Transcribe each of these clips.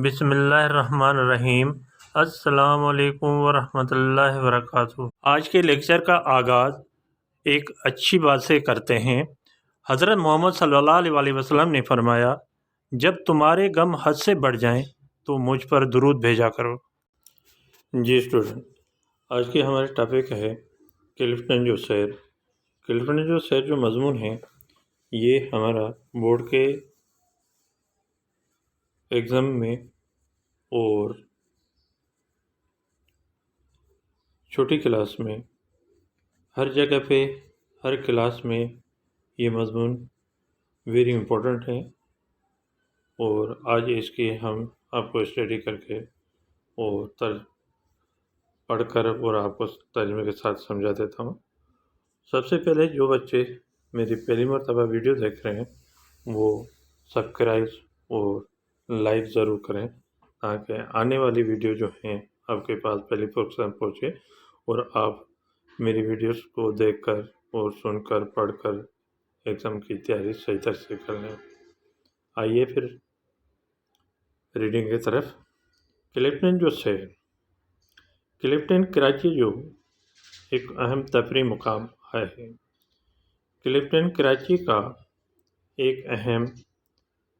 बिस्मिल्लाहिर्रहमानिर्रहीम। अस्सलामुअलैकुम वरहमतुल्लाहि वबरकातुहू। आज के लेक्चर का आगाज़ एक अच्छी बात से करते हैं। हज़रत मोहम्मद सल्लल्लाहु अलैहि वसल्लम ने फरमाया, जब तुम्हारे गम हद से बढ़ जाएं तो मुझ पर दुरूद भेजा करो। जी स्टूडेंट, आज की हमारी टॉपिक है क्लिफ्टन जो शेर। क्लिफ्टन जो शेर जो मजमून है ये हमारा बोर्ड के एग्ज़ाम में और छोटी क्लास में हर जगह पे हर क्लास में ये मजमून वेरी इम्पोर्टेंट है और आज इसकी हम आपको स्टडी करके और पढ़कर और आपको तर्जुमे के साथ समझा देता हूँ। सबसे पहले जो बच्चे मेरी पहली मरतबा वीडियो देख रहे हैं वो सब्सक्राइब और लाइक ज़रूर करें ताकि आने वाली वीडियो जो हैं आपके पास पहली फुर्सत पहुँचे और आप मेरी वीडियोस को देखकर और सुनकर पढ़कर एग्ज़ाम की तैयारी सही तरह से कर लें। आइए फिर रीडिंग की तरफ। क्लिफ्टन जो शेर। क्लिफ्टन कराची जो एक अहम तफरी मुकाम है। क्लिफ्टन कराची का एक अहम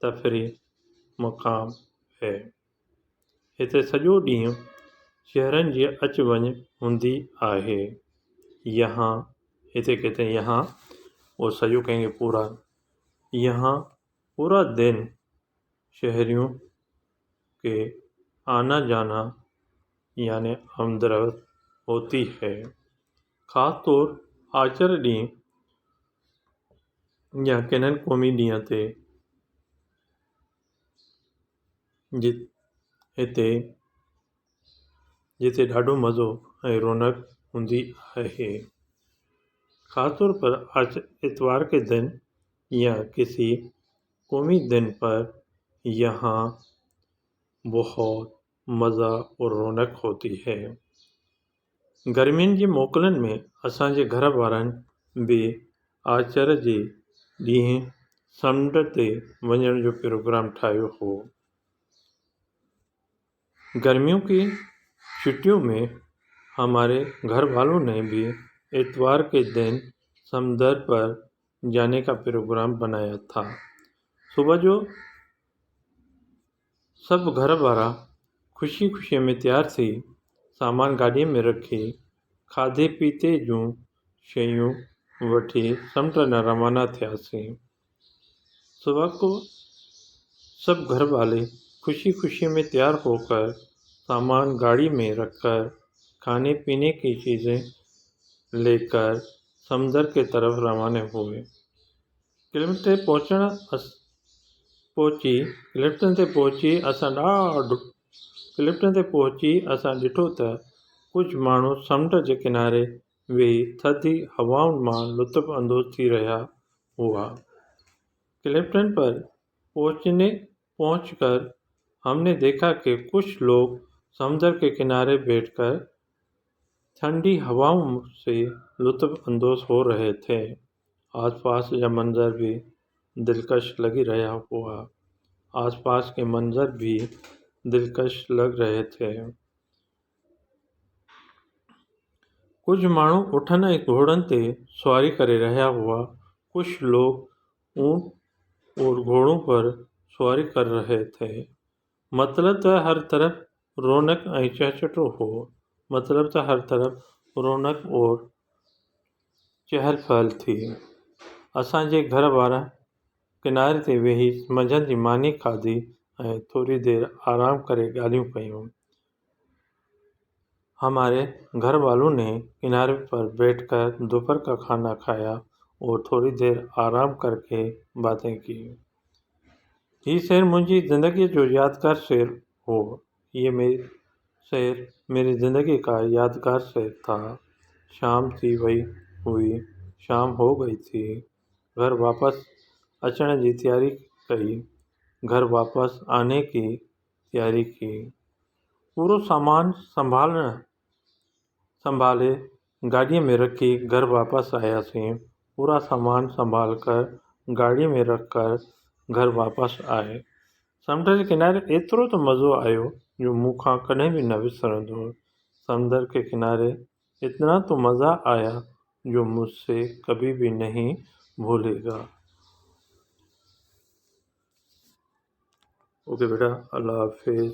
तफरी मुकाम है। हिते सॼो ॾींहुं शहरनि जी अच वञ हूंदी आहे। यहाँ हिते कहते हैं यहाँ और सॼो कहेंगे पूरा। यहाँ पूरा दिन शहरियों के आना जाना यानी आमदरफ्त होती है। ख़ास तौर आचर ॾींहुं या किन्हनि क़ौमी ॾींहं ते जिते ॾाढो मज़ो ऐं रौनक हूंदी है। ख़ासतौर पर इतवार के दिन या किसी कौमी दिन पर यहाँ बहुत मज़ा और रौनक होती है। गर्मियुनि जी मोकलनि में असांजे घर वारनि बि आचर जे ॾींहुं समुंड ते वञण जो प्रोग्राम ठाहियो हो। गर्मियों की छुट्टियों में हमारे घर वालों ने भी इतवार के दिन समुंदर पर जाने का प्रोग्राम बनाया था। सुबह जो सब घर वारा खुशी खुशी में तैयार थी सामान गाड़ी में रखी खाधे पीते जूं शयूं वठी समुंड न रवाना थियासीं। सुबह को सब घर वाले खुशी खुशी में तैयार होकर सामान गाड़ी में रखकर खाने पीने की चीज़ें लेकर समुंदर के तरफ रवाना हुए। क्लिफ्टन ते पहुची असां ॾिठो त कुझु माण्हू समुंड जे किनारे वेही थधी हवाउनि मां लुत्फ़ अंदोज़ थी रहा हुआ। क्लिफ्टन पर पहुंचकर हमने देखा कि कुछ लोग समुंदर के किनारे बैठकर ठंडी हवाओं से लुत्फ़ अंदोज़ हो रहे थे। आसपास का मंजर भी दिलकश लग रहा हुआ। आसपास के मंजर भी दिलकश लग रहे थे। कुछ माण्हू उठनि ऐं घोड़नि ते सवारी करे रहा हुआ। कुछ लोग ऊँट और घोड़ों पर सवारी कर रहे थे। मतलब तो हर तरफ रौनक ऐं चहचटो हो। मतलब तो हर तरफ रौनक और चहल पहल थी। असांजे घर वारा किनारे ते वेही मंझंदि जी मानी खाधी ऐं थोड़ी देर आराम करे ॻाल्हियूं कयूं। हमारे घर वालों ने किनारे पर बैठकर दोपहर का खाना खाया और थोड़ी देर आराम करके बातें की। ये शेर मुझी ज़िंदगी जो यादगार शेर हो। ये शेर मेरी ज़िंदगी का यादगार शेर था। शाम थी वही हुई, शाम हो गई थी। घर वापस अचण जी तैयारी कई। घर वापस आने की तैयारी की। पूरो सामान संभाले गाड़ी में रखी घर वापस आयासीं। पूरा सामान संभाल कर गाड़ी में रखकर घर वापस आए। समुंड जे किनारे एतिरो त मज़ो आयो जो मूंखां कॾहिं बि न विसरंदो। समुंदर के किनारे इतना तो मज़ा आया जो मुझसे कभी भी नहीं भूलेगा। ओके बेटा, अल्लाह हाफिज़।